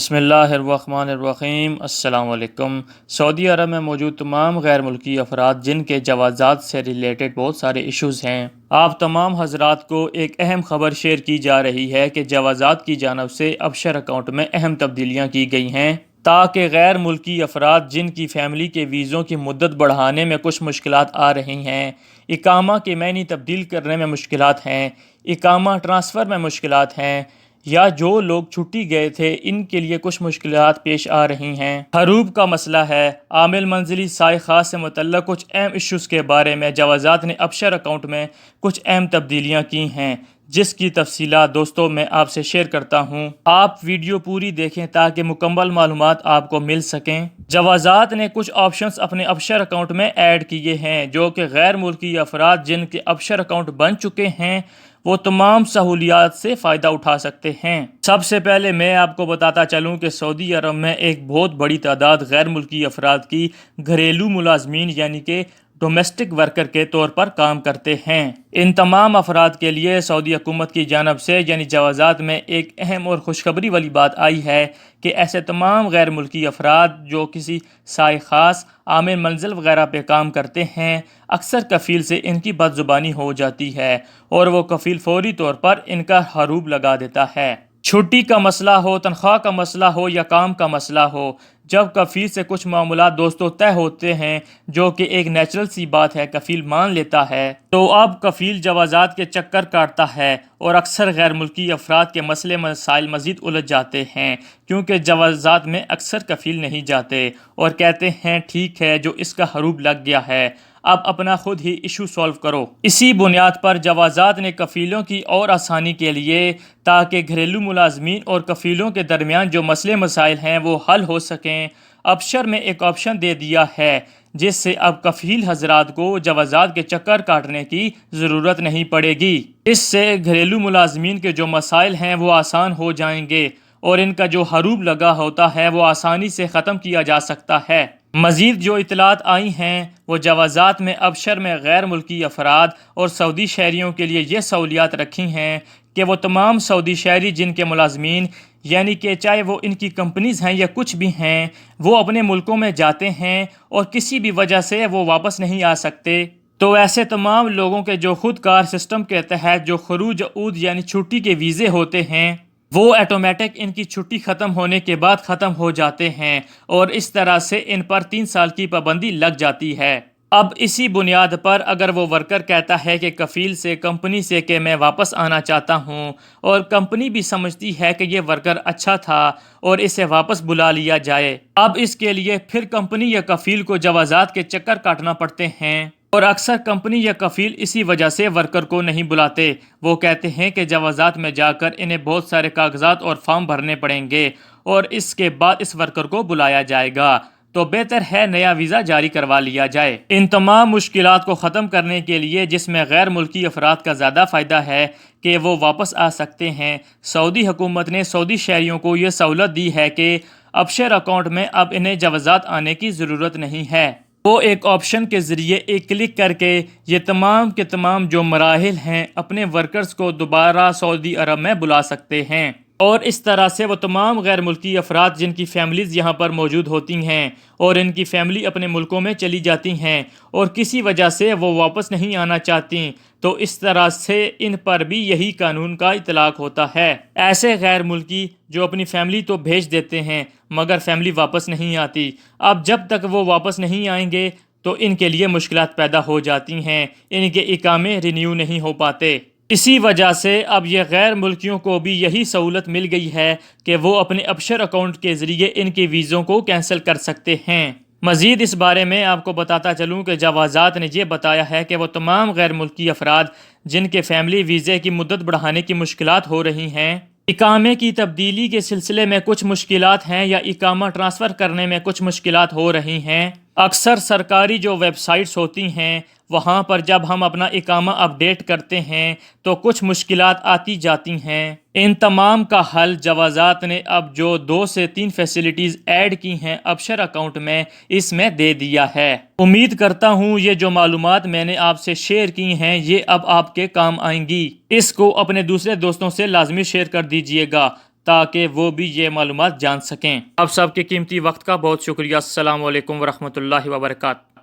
بسم اللہ الرحمن الرحیم۔ السلام علیکم۔ سعودی عرب میں موجود تمام غیر ملکی افراد جن کے جوازات سے ریلیٹڈ بہت سارے ایشوز ہیں، آپ تمام حضرات کو ایک اہم خبر شیئر کی جا رہی ہے کہ جوازات کی جانب سے ابشر اکاؤنٹ میں اہم تبدیلیاں کی گئی ہیں تاکہ غیر ملکی افراد جن کی فیملی کے ویزوں کی مدت بڑھانے میں کچھ مشکلات آ رہی ہیں، اقامہ کے معنی تبدیل کرنے میں مشکلات ہیں، اقامہ ٹرانسفر میں مشکلات ہیں، یا جو لوگ چھٹی گئے تھے ان کے لیے کچھ مشکلات پیش آ رہی ہیں۔ حروب کا مسئلہ ہے۔ عامل منزلی سائے خاص سے متعلق کچھ اہم ایشوز کے بارے میں جوازات نے ابشر اکاؤنٹ میں کچھ اہم تبدیلیاں کی ہیں، جس کی تفصیلات دوستوں میں آپ سے شیئر کرتا ہوں۔ آپ ویڈیو پوری دیکھیں تاکہ مکمل معلومات آپ کو مل سکیں۔ جوازات نے کچھ آپشنز اپنے ابشر اکاؤنٹ میں ایڈ کیے ہیں جو کہ غیر ملکی افراد جن کے ابشر اکاؤنٹ بن چکے ہیں وہ تمام سہولیات سے فائدہ اٹھا سکتے ہیں۔ سب سے پہلے میں آپ کو بتاتا چلوں کہ سعودی عرب میں ایک بہت بڑی تعداد غیر ملکی افراد کی گھریلو ملازمین یعنی کہ ڈومیسٹک ورکر کے طور پر کام کرتے ہیں۔ ان تمام افراد کے لیے سعودی حکومت کی جانب سے یعنی جوازات میں ایک اہم اور خوشخبری والی بات آئی ہے کہ ایسے تمام غیر ملکی افراد جو کسی سائے خاص، عامل منزل وغیرہ پہ کام کرتے ہیں، اکثر کفیل سے ان کی بد زبانی ہو جاتی ہے اور وہ کفیل فوری طور پر ان کا حروب لگا دیتا ہے۔ چھٹی کا مسئلہ ہو، تنخواہ کا مسئلہ ہو یا کام کا مسئلہ ہو، جب کفیل سے کچھ معاملات دوستوں طے ہوتے ہیں جو کہ ایک نیچرل سی بات ہے، کفیل مان لیتا ہے، تو اب کفیل جوازات کے چکر کاٹتا ہے اور اکثر غیر ملکی افراد کے مسئلے مسائل مزید الجھ جاتے ہیں کیونکہ جوازات میں اکثر کفیل نہیں جاتے اور کہتے ہیں ٹھیک ہے جو اس کا حروب لگ گیا ہے اب اپنا خود ہی ایشو سولو کرو۔ اسی بنیاد پر جوازات نے کفیلوں کی اور آسانی کے لیے تاکہ گھریلو ملازمین اور کفیلوں کے درمیان جو مسئلے مسائل ہیں وہ حل ہو سکیں، ابشر میں ایک آپشن دے دیا ہے جس سے اب کفیل حضرات کو جوازات کے چکر کاٹنے کی ضرورت نہیں پڑے گی۔ اس سے گھریلو ملازمین کے جو مسائل ہیں وہ آسان ہو جائیں گے اور ان کا جو حروب لگا ہوتا ہے وہ آسانی سے ختم کیا جا سکتا ہے۔ مزید جو اطلاعات آئی ہیں وہ جوازات میں ابشر میں غیر ملکی افراد اور سعودی شہریوں کے لیے یہ سہولیات رکھی ہیں کہ وہ تمام سعودی شہری جن کے ملازمین یعنی کہ چاہے وہ ان کی کمپنیز ہیں یا کچھ بھی ہیں وہ اپنے ملکوں میں جاتے ہیں اور کسی بھی وجہ سے وہ واپس نہیں آ سکتے، تو ایسے تمام لوگوں کے جو خود کار سسٹم کے تحت جو خروج عود یعنی چھٹی کے ویزے ہوتے ہیں وہ آٹومیٹک ان کی چھٹی ختم ہونے کے بعد ختم ہو جاتے ہیں اور اس طرح سے ان پر 3 سال کی پابندی لگ جاتی ہے۔ اب اسی بنیاد پر اگر وہ ورکر کہتا ہے کہ کفیل سے، کمپنی سے کہ میں واپس آنا چاہتا ہوں اور کمپنی بھی سمجھتی ہے کہ یہ ورکر اچھا تھا اور اسے واپس بلا لیا جائے، اب اس کے لیے پھر کمپنی یا کفیل کو جوازات کے چکر کاٹنا پڑتے ہیں اور اکثر کمپنی یا کفیل اسی وجہ سے ورکر کو نہیں بلاتے۔ وہ کہتے ہیں کہ جوازات میں جا کر انہیں بہت سارے کاغذات اور فارم بھرنے پڑیں گے اور اس کے بعد اس ورکر کو بلایا جائے گا، تو بہتر ہے نیا ویزا جاری کروا لیا جائے۔ ان تمام مشکلات کو ختم کرنے کے لیے جس میں غیر ملکی افراد کا زیادہ فائدہ ہے کہ وہ واپس آ سکتے ہیں، سعودی حکومت نے سعودی شہریوں کو یہ سہولت دی ہے کہ ابشر اکاؤنٹ میں اب انہیں جوازات آنے کی ضرورت نہیں ہے۔ وہ ایک آپشن کے ذریعے ایک کلک کر کے یہ تمام کے تمام جو مراحل ہیں اپنے ورکرز کو دوبارہ سعودی عرب میں بلا سکتے ہیں اور اس طرح سے وہ تمام غیر ملکی افراد جن کی فیملیز یہاں پر موجود ہوتی ہیں اور ان کی فیملی اپنے ملکوں میں چلی جاتی ہیں اور کسی وجہ سے وہ واپس نہیں آنا چاہتی، تو اس طرح سے ان پر بھی یہی قانون کا اطلاق ہوتا ہے۔ ایسے غیر ملکی جو اپنی فیملی تو بھیج دیتے ہیں مگر فیملی واپس نہیں آتی، اب جب تک وہ واپس نہیں آئیں گے تو ان کے لیے مشکلات پیدا ہو جاتی ہیں، ان کے اقامے رینیو نہیں ہو پاتے۔ اسی وجہ سے اب یہ غیر ملکیوں کو بھی یہی سہولت مل گئی ہے کہ وہ اپنے ابشر اکاؤنٹ کے ذریعے ان کے ویزوں کو کینسل کر سکتے ہیں۔ مزید اس بارے میں آپ کو بتاتا چلوں کہ جوازات نے یہ بتایا ہے کہ وہ تمام غیر ملکی افراد جن کے فیملی ویزے کی مدت بڑھانے کی مشکلات ہو رہی ہیں، اقامے کی تبدیلی کے سلسلے میں کچھ مشکلات ہیں یا اقامہ ٹرانسفر کرنے میں کچھ مشکلات ہو رہی ہیں، اکثر سرکاری جو ویب سائٹس ہوتی ہیں وہاں پر جب ہم اپنا اقامہ اپڈیٹ کرتے ہیں تو کچھ مشکلات آتی جاتی ہیں۔ ان تمام کا حل جوازات نے اب جو 2 سے 3 فیسلٹیز ایڈ کی ہیں ابشر اکاؤنٹ میں اس میں دے دیا ہے۔ امید کرتا ہوں یہ جو معلومات میں نے آپ سے شیئر کی ہیں یہ اب آپ کے کام آئیں گی۔ اس کو اپنے دوسرے دوستوں سے لازمی شیئر کر دیجئے گا تاکہ وہ بھی یہ معلومات جان سکیں۔ آپ سب کے قیمتی وقت کا بہت شکریہ۔ السلام علیکم ورحمۃ اللہ وبرکاتہ۔